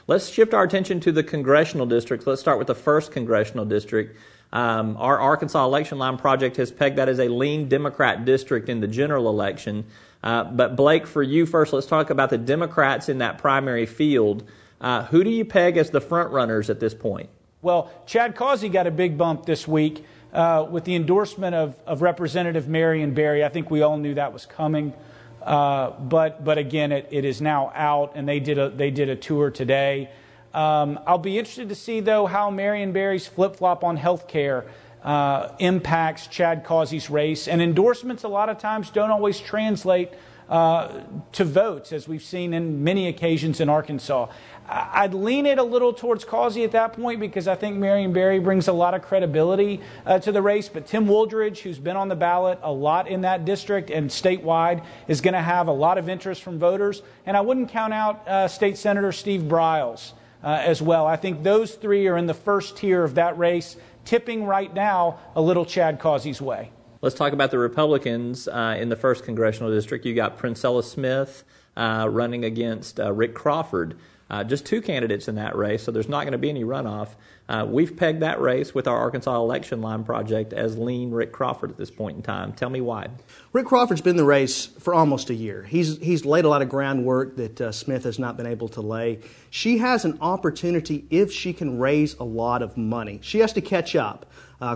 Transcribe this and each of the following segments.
Let's shift our attention to the congressional districts. Let's start with the 1st Congressional District. Our Arkansas Election Line Project has pegged that as a lean Democrat district in the general election. But Blake, for you first, let's talk about the Democrats in that primary field. Who do you peg as the front runners at this point? Well, Chad Causey got a big bump this week with the endorsement of Representative Marion Barry. I think we all knew that was coming. But again, it is now out, and they did a tour today. I'll be interested to see, though, how Marion Barry's flip-flop on health care impacts Chad Causey's race. And endorsements a lot of times don't always translate to votes, as we've seen in many occasions in Arkansas. I'd lean it a little towards Causey at that point because I think Marion Barry brings a lot of credibility to the race. But Tim Wooldridge, who's been on the ballot a lot in that district and statewide, is going to have a lot of interest from voters. And I wouldn't count out State Senator Steve Briles as well. I think those three are in the first tier of that race, tipping right now a little Chad Causey's way. Let's talk about the Republicans in the 1st Congressional District. You got Princella Smith running against Rick Crawford. Just 2 candidates in that race, so there's not going to be any runoff. We've pegged that race with our Arkansas Election Line Project as lean Rick Crawford at this point in time. Tell me why. Rick Crawford's been in the race for almost a year. He's laid a lot of groundwork that Smith has not been able to lay. She has an opportunity if she can raise a lot of money. She has to catch up.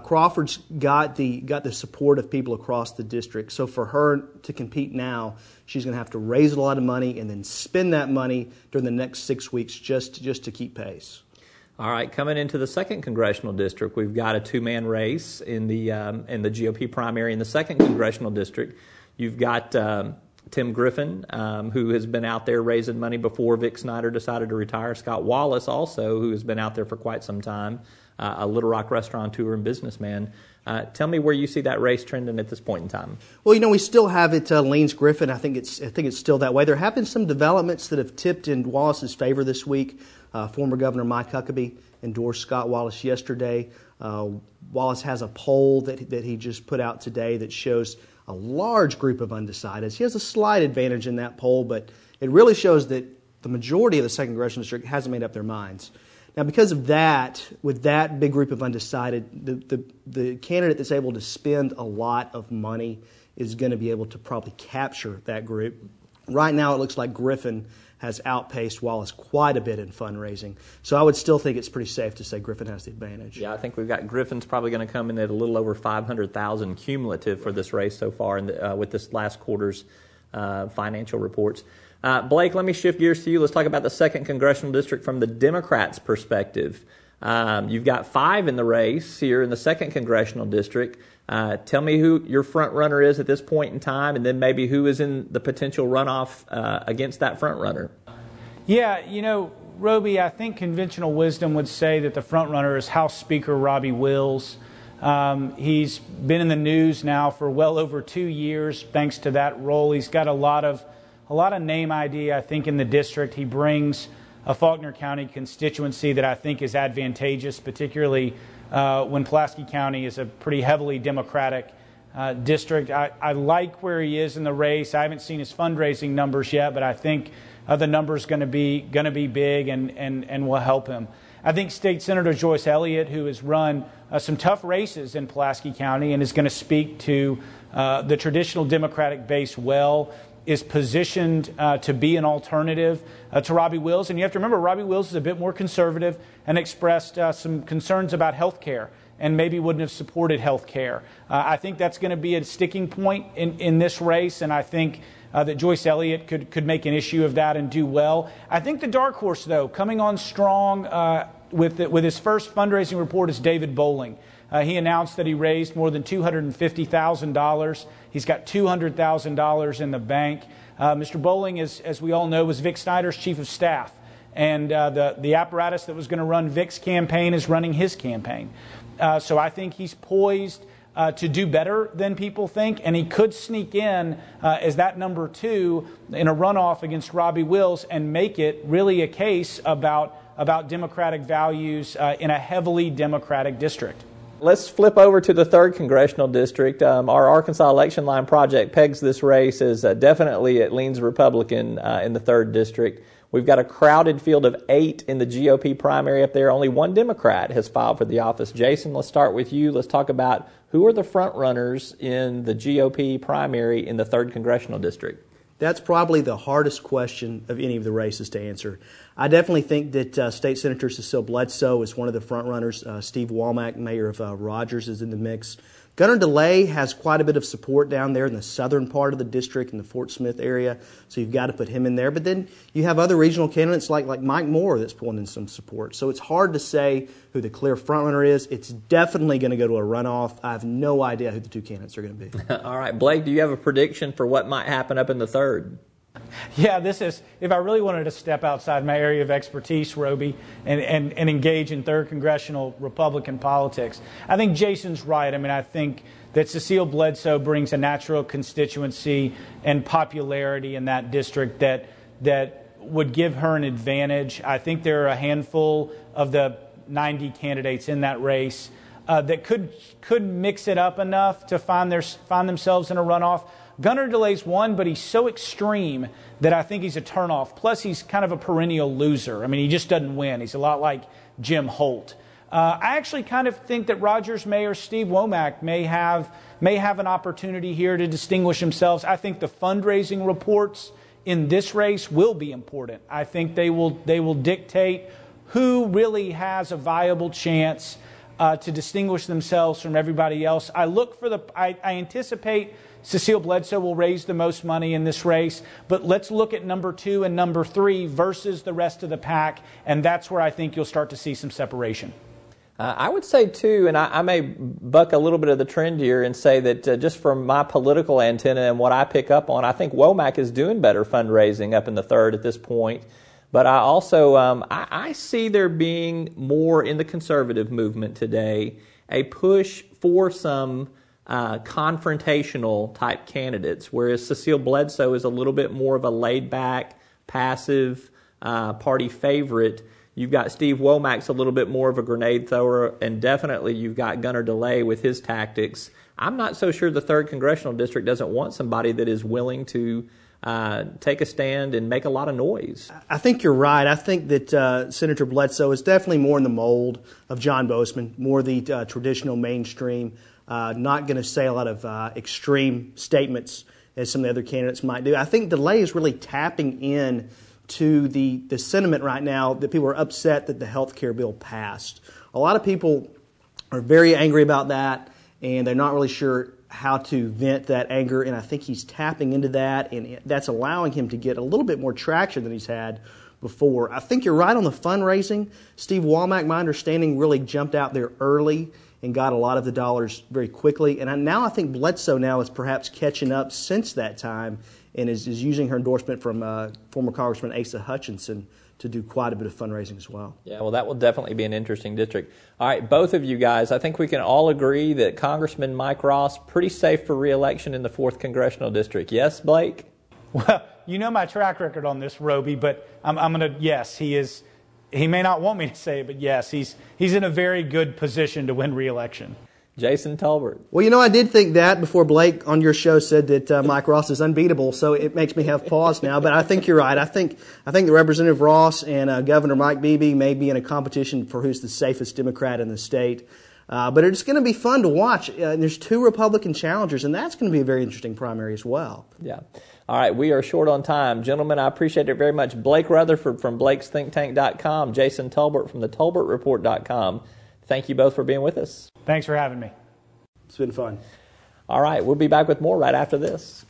Crawford's got the support of people across the district. So for her to compete now, she's going to have to raise a lot of money and then spend that money during the next 6 weeks just to keep pace. All right, coming into the 2nd Congressional District, we've got a 2-man race in the GOP primary in the 2nd Congressional District. You've got Tim Griffin, who has been out there raising money before Vic Snyder decided to retire. Scott Wallace also, who has been out there for quite some time, a Little Rock restaurateur and businessman. Tell me where you see that race trending at this point in time. Well, we still have it leans Griffin. I think it's still that way. There have been some developments that have tipped in Wallace's favor this week. Former Governor Mike Huckabee endorsed Scott Wallace yesterday. Wallace has a poll that he just put out today that shows a large group of undecideds. He has a slight advantage in that poll, but it really shows that the majority of the 2nd Congressional District hasn't made up their minds. Now, because of that, with that big group of undecided, the candidate that's able to spend a lot of money is going to be able to probably capture that group. Right now, it looks like Griffin has outpaced Wallace quite a bit in fundraising. So I would still think it's pretty safe to say Griffin has the advantage. Yeah, I think we've got Griffin's probably going to come in at a little over 500,000 cumulative for this race so far with this last quarter's financial reports. Blake, let me shift gears to you. Let's talk about the 2nd Congressional District from the Democrats' perspective. You've got 5 in the race here in the 2nd Congressional District. Tell me who your front runner is at this point in time, and then maybe who is in the potential runoff against that front runner. Yeah, Roby, I think conventional wisdom would say that the front runner is House Speaker Robbie Wills. He's been in the news now for well over 2 years thanks to that role. He's got a lot of name ID, I think, in the district. He brings a Faulkner County constituency that I think is advantageous, particularly when Pulaski County is a pretty heavily Democratic district. I like where he is in the race. I haven't seen his fundraising numbers yet, but I think the numbers going to be big and will help him. I think State Senator Joyce Elliott, who has run some tough races in Pulaski County and is going to speak to the traditional Democratic base well, is positioned to be an alternative to Robbie Wills. And you have to remember, Robbie Wills is a bit more conservative and expressed some concerns about health care and maybe wouldn't have supported health care. I think that's going to be a sticking point in this race, and I think that Joyce Elliott could make an issue of that and do well. I think the dark horse, though, coming on strong with his first fundraising report is David Bowling. He announced that he raised more than $250,000. He's got $200,000 in the bank. Mr. Bowling, as we all know, was Vic Snyder's chief of staff. And the apparatus that was going to run Vic's campaign is running his campaign. So I think he's poised to do better than people think. And he could sneak in as that number 2 in a runoff against Robbie Wills and make it really a case about Democratic values in a heavily Democratic district. Let's flip over to the 3rd Congressional District. Our Arkansas Election Line Project pegs this race as definitely it leans Republican in the 3rd District. We've got a crowded field of 8 in the GOP primary up there. Only one Democrat has filed for the office. Jason, let's start with you. Let's talk about who are the front runners in the GOP primary in the 3rd Congressional District. That's probably the hardest question of any of the races to answer. I definitely think that State Senator Cecile Bledsoe is one of the front runners. Steve Womack, mayor of Rogers, is in the mix. Gunnar DeLay has quite a bit of support down there in the southern part of the district in the Fort Smith area, so you've got to put him in there. But then you have other regional candidates like Mike Moore that's pulling in some support. So it's hard to say who the clear frontrunner is. It's definitely going to go to a runoff. I have no idea who the two candidates are going to be. All right, Blake, do you have a prediction for what might happen up in the 3rd? Yeah, this is, if I really wanted to step outside my area of expertise, Roby, and engage in 3rd Congressional Republican politics, I think Jason's right. I mean, I think that Cecile Bledsoe brings a natural constituency and popularity in that district that would give her an advantage. I think there are a handful of the 90 candidates in that race that could mix it up enough to find themselves in a runoff. Gunnar DeLay's one, but he's so extreme that I think he's a turnoff. Plus, he's kind of a perennial loser. I mean, he just doesn't win. He's a lot like Jim Holt. I actually kind of think that Rogers Mayor Steve Womack may have an opportunity here to distinguish themselves. I think the fundraising reports in this race will be important. I think they will dictate who really has a viable chance to distinguish themselves from everybody else. I anticipate Cecile Bledsoe will raise the most money in this race, but let's look at number 2 and number 3 versus the rest of the pack, and that's where I think you'll start to see some separation. I would say, too, and I may buck a little bit of the trend here and say that just from my political antenna and what I pick up on, I think Womack is doing better fundraising up in the 3rd at this point. But I also I see there being more in the conservative movement today, a push for some confrontational type candidates, whereas Cecile Bledsoe is a little bit more of a laid-back, passive party favorite. You've got Steve Womack's a little bit more of a grenade thrower, and definitely you've got Gunnar DeLay with his tactics. I'm not so sure the 3rd Congressional District doesn't want somebody that is willing to take a stand and make a lot of noise. I think you're right. I think that Senator Bledsoe is definitely more in the mold of John Bozeman, more the traditional mainstream, not going to say a lot of extreme statements as some of the other candidates might do. I think DeLay is really tapping in to the sentiment right now that people are upset that the health care bill passed. A lot of people are very angry about that, and they're not really sure how to vent that anger, and I think he's tapping into that, and that's allowing him to get a little bit more traction than he's had before. I think you're right on the fundraising. Steve Womack, my understanding, really jumped out there early and got a lot of the dollars very quickly, and now I think Bledsoe now is perhaps catching up since that time and is using her endorsement from former Congressman Asa Hutchinson to do quite a bit of fundraising as well. Yeah, well, that will definitely be an interesting district. All right, both of you guys, I think we can all agree that Congressman Mike Ross, pretty safe for re-election in the 4th Congressional District. Yes, Blake? Well, you know my track record on this, Roby, but I'm going to, yes, he is. He may not want me to say it, but yes, he's in a very good position to win re-election. Jason Tolbert. Well, you know, I did think that before Blake on your show said that Mike Ross is unbeatable, so it makes me have pause now. But I think you're right. I think the Representative Ross and Governor Mike Beebe may be in a competition for who's the safest Democrat in the state. But it's going to be fun to watch. There's 2 Republican challengers, and that's going to be a very interesting primary as well. Yeah. All right, we are short on time. Gentlemen, I appreciate it very much. Blake Rutherford from BlakesThinkTank.com, Jason Tolbert from TheTolbertReport.com. Thank you both for being with us. Thanks for having me. It's been fun. All right, we'll be back with more right after this.